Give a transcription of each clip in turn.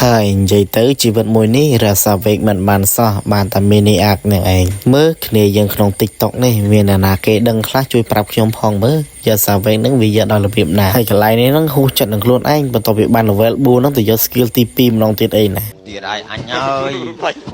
ហើយនិយាយទៅជីវិតមួយនេះរសាវេកមិនបានសោះបានតែមីនីអាកនឹងឯងមើលគ្នាយើងក្នុង TikTok នេះមានអ្នកណាគេដឹងខ្លះជួយប្រាប់ខ្ញុំផងមើលយកសាវេកនឹងវាយកដល់របៀបណាហើយកន្លែងនេះនឹងហួសចិត្តនឹងខ្លួនឯងបន្ទាប់ពីបាន level 4នឹងទៅយក skill ទី2ម្ដងទៀតអីណាទៀតហើយអញហើយ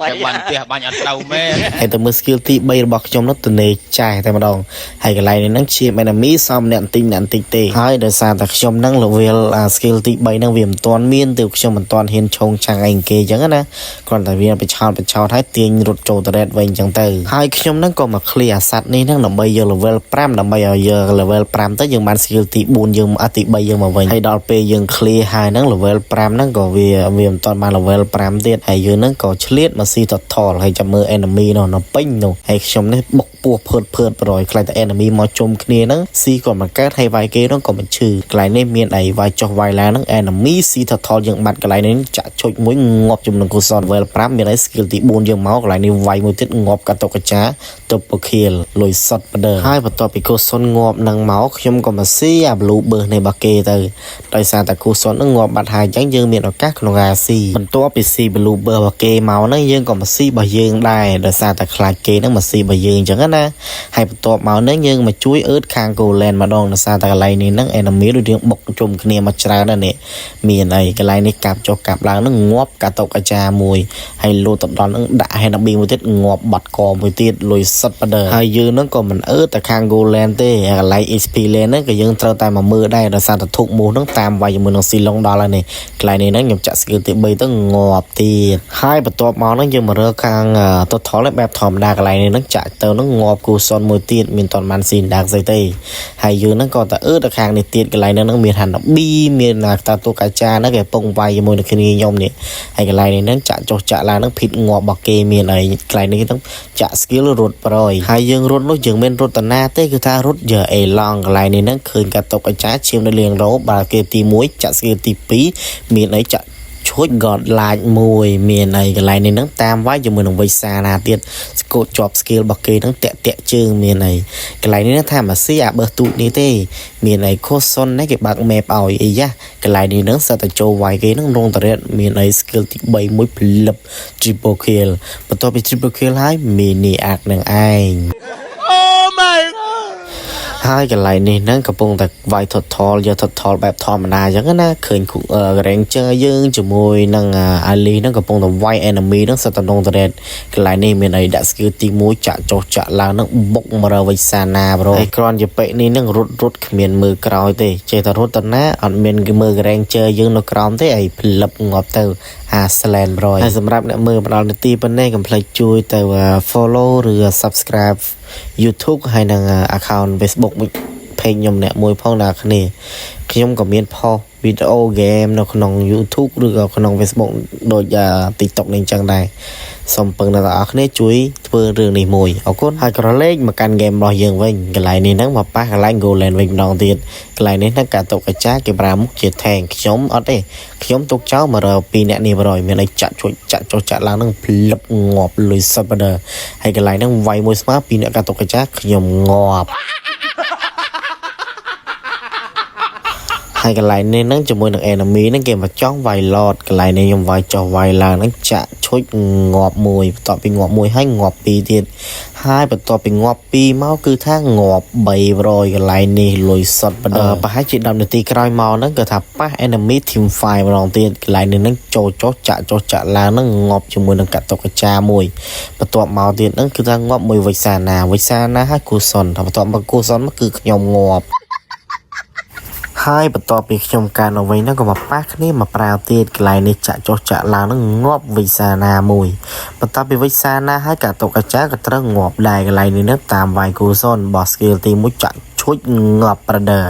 តែបានផ្ទះបាញ់អត់ទៅមែនហើយទៅមើល skill ទី3របស់ខ្ញុំនោះទៅនេចាស់តែម្ដងហើយកន្លែងនេះនឹងជា enemy សមអ្នកបន្តិចទេហើយដោយសារតែខ្ញុំនឹង level skill ទី3នឹងវាមិនទាន់មានទើបខ្ញុំមិនទាន់ហ៊ានឆោងឆាំងអីគេអញ្ចឹងណាគ្រាន់តែវាបិឆោតហើយទាញរត់ចូលទៅ red វិញអញ្ចឹងទៅហើយខ្ញុំនឹងក៏មក clear អាសត្វនេះនឹងដើម្បីយក level 5ដើម្បីឲ្យយក level 5ទៅយើងបាន skill ទី4យើងទី3យើងមកវិញហើយដល់ពេលយើង clear ហើយនឹង level 5ហ្នឹងក៏វាមិនទាន់បាន level 5ទៀតហើយយើងហ្នឹងក៏ឆ្លៀតមកស៊ី total ហើយចាំមើល enemy នោះនៅពេញនោះហើយខ្ញុំនេះបុកពោះភើតប្រយខ្លាចតែ enemy មកជុំគ្នាហ្នឹងស៊ីក៏មិនកើតហើយវាយគេហ្នឹងក៏មិនឈឺកន្លែងនេះមានអីវាយចុះវាយឡើងហ្នឹង enemy ស៊ី total យើងបាត់កន្លែងនេះចាក់ឈុចមួយងាប់ជំនឹងគូសន level 5មានអី skill ទី4យើងមកកន្លែងនេះវាយមួយទៀតងាប់កាតុកចាទៅពខៀលលុយសតបដហើយបន្ទាប់ពីគូសនងាប់នឹងមកខ្ញុំក៏មកស៊ីអា blue burst នៃបាគេទៅដោយសារតែគូសននឹងងាប់បាត់ហើយអញ្ចឹងយើងមានឱកាសក្នុងការស៊ីបន្ទាប់ពីស៊ី blue burst បាគេមកហ្នឹងយើងក៏មកស៊ីរបស់យើងដែរដោយសារតែខ្លាចគេហ្នឹងមកស៊ីរបស់យើងអញ្ចឹងណាហើយបន្ទាប់មកហ្នឹងយើងមកជួយអឺតខាង Goland ម្ដងដោយសារតែកន្លែងនេះហ្នឹង enemy ដូចយើងបុកជុំគ្នាមកច្រើនណាស់នេះមានអីកន្លែងនេះកាប់ចុះកាប់ឡើងហ្នឹងងាប់កាតុកអាចារ្យមួយហើយលោតទៅដល់ហ្នឹងដាក់ enemy មួយទៀតងាប់បាត់កមួយទៀតលុយសិតបដហើយយើងហ្នឹងក៏មិនអឺតតែខាង Goland ទេកន្លែង XP lane ហ្នឹងក៏យើងត្រូវតែមកមើលដែរដោយសារតែធុកមូសហ្នឹងតាមវាយជាមួយនឹងស៊ីឡុងដល់ហើយនេះកន្លែងនេះហ្នឹងខ្ញុំចាក់ skill ទី3ទៅងាប់ទៀតហើយបន្ទាប់មកហ្នឹងយើងមករើខាង total បែបធម្មតាកន្លែងនេះហ្នឹងចាក់ទៅហ្នឹងងាប់គូសនមួយទៀតមានតនបានស៊ីដាកស្អីទេហើយយើងហ្នឹងក៏តែអឺតទៅខាងនេះទៀតកន្លែងហ្នឹងមានហាន់ប៊ីមានតាតុកាចាហ្នឹងគេពងវាយជាមួយនឹងគ្នាខ្ញុំនេះហើយកន្លែងនេះហ្នឹងចាក់ចុះចាក់ឡើងហ្នឹងភិតងាប់របស់គេមានអីកន្លែងនេះហ្នឹងចាក់ skill រត់ប្រយហើយយើងរត់នោះយើងមិនរត់តាណាទេគឺថារត់យកអេឡង់កន្លែងនេះហ្នឹងឃើញកាតុកអាចារ្យឈាមនៅលៀងរោបាទគេទី1ចាក់ skill ទី2មានអីចាក់ឈួច god light មួយមានអីកន្លែងនេះហ្នឹងតាមវាយជាមួយនឹងវិសាណាទៀតស្កូតជាប់ skill របស់គេហ្នឹងតាក់ជើងមានអីកន្លែងនេះថាមកស៊ីអាបើសទូចនេះទេមានអីខុសសុននេះគេបើក map ឲ្យអីយ៉ាកន្លែងនេះហ្នឹងសិតតែចូលវាយគេហ្នឹងរងតរ៉េតមានអី skill ទី3មួយផលិប triple kill បន្ទាប់ពី triple kill ហើយ mini arc នឹងឯងហើយកន្លែងនេះហ្នឹងកំពុងតែវាយ total យក total បែបធម្មតាអញ្ចឹងណាឃើញ ranger យើងជាមួយនឹង ali ហ្នឹងកំពុងតែវាយ enemy ហ្នឹងសិតតែនងតរ៉េតកន្លែងនេះមានអីដាក់ skill ទី1ចាក់ចុះចាក់ឡើងហ្នឹងបុកមករវិសាណាប្រូហើយគ្រាន់ជាពេកនេះហ្នឹងរត់គ្មានមើលក្រោយទេចេះតែរត់ទៅណាអត់មានគេមើល ranger យើងនៅក្រោមទេអីផលិបងាប់ទៅslant ប្រូហើយសម្រាប់អ្នកមើលមកដល់នាទីប៉ុណ្ណេះកុំភ្លេចជួយទៅ follow ឬ subscribe YouTube ហើយនឹង account Facebook page ខ្ញុំអ្នកមួយផងអ្នកគ្នាខ្ញុំក៏មានផុសវីដេអូ game នៅក្នុង YouTube ឬក៏ក្នុង Facebook ដូច TikTok នេះអញ្ចឹងដែរសូមពឹងអ្នកទាំងអស់គ្នាជួយធ្វើរឿងនេះមួយអរគុណហើយក្រឡេកមកកាន់ game របស់យើងវិញកន្លែងនេះហ្នឹងមកប៉ះកន្លែង Goland វិញម្ដងទៀតកន្លែងនេះហ្នឹងកាតុកអាចារ្យគេប្រើមុខជា tank ខ្ញុំអត់ទេខ្ញុំទុកចោលមករើ2អ្នកនេះបរយមានអីចាក់ជួយចាក់ចុះចាក់ឡើងហ្នឹងផ្លឹបងាប់លុយសិតបដហើយកន្លែងហ្នឹងវាយមួយស្មើ2អ្នកកាតុកអាចារ្យខ្ញុំងាប់ហើយកន្លែងនេះហ្នឹងជាមួយនឹង enemy ហ្នឹងគេមកចង់វាយ lot កន្លែងនេះខ្ញុំវាយចុះវាយឡើងហ្នឹងចាក់ឈុចងាប់មួយបន្ទាប់ពីងាប់មួយហើយងាប់2ទៀតហើយបន្ទាប់ពីងាប់2មកគឺថាងាប់300កន្លែងនេះលុយសុតបដប្រហែលជា10នាទីក្រោយមកហ្នឹងគឺថាប៉ះ enemy team 5ម្ដងទៀតកន្លែងនេះហ្នឹងចូលចុះចាក់ឡើងហ្នឹងងាប់ជាមួយនឹងកាតុកអាចារ្យមួយបន្ទាប់មកទៀតហ្នឹងគឺថាងាប់មួយវិសាណាហើយគូសុនបន្ទាប់មកគូសុនមកគឺខ្ញុំងាប់ហើយបន្ទាប់ពីខ្ញុំកើនៅវិញហ្នឹងក៏មកប៉ះគ្នាមកប្រាវទៀតកន្លែងនេះចាក់ចុះចាក់ឡើងហ្នឹងងាប់វិសាណាមួយបន្ទាប់ពីវិសាណាហើយកាតុកអាចារ្យក៏ត្រូវងាប់ដែរកន្លែងនេះហ្នឹងតាមវាយគូសុនបោះ skill ទី1ចាក់ឈួចងាប់ប្រដឺ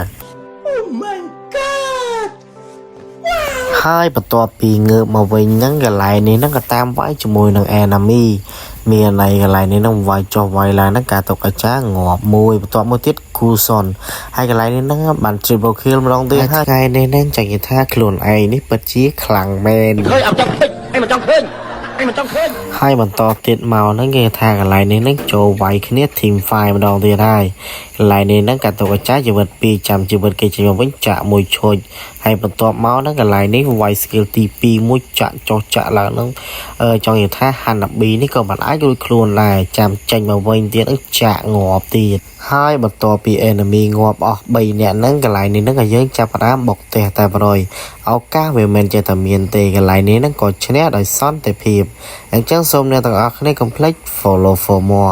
ហើយបន្ទាប់ពីងើបមកវិញហ្នឹងកន្លែងនេះហ្នឹងក៏តាមវាយជាមួយនឹង enemy មានអីកន្លែងនេះហ្នឹងវាយចុះវាយឡើងហ្នឹងកាតុកអាចារ្យងាប់មួយបន្ទាប់មកទៀតគូសុនហើយកន្លែងនេះហ្នឹងបាន triple kill ម្ដងទៀតហើយថ្ងៃនេះហ្នឹងចាញ់ថាខ្លួនឯងនេះពិតជាខ្លាំងមែនឃើញអត់ចង់ពេចអីមិនចង់ឃើញ ให้มันต่อติดเมานั่งเกทางอะไรนี้นั่งโจไว้คเนียทีมไฟมาดองเดียได้อะไรนี้นั่งกัดตัวกระจายจีบปีจำจีบเกจิมวิ่งจะมวยชนให้มันต่อเมานั่งอะไรนี้ไวสกิลตีปีมวยจะจอจะหลังนั่งจองอย่างท่าหันดับบีนี่ก็มันอ้ายโดยครูนลายจำจังมาวิ่งเดียนั่งจะงอบตีให้มันต่อปีเอ็นมีงอบออกใบเนี่ยนั่งอะไรนี้นั่งก็ยังจะปราบอกแต่บรอยเอาก้าเวเมนจะทำเมียนเตกันไรนี้นั่งกดชนะโดยซ่อนแต่เพียบอย่างเจ้าส้มเนี่ยต้องเอาใน complete follow for more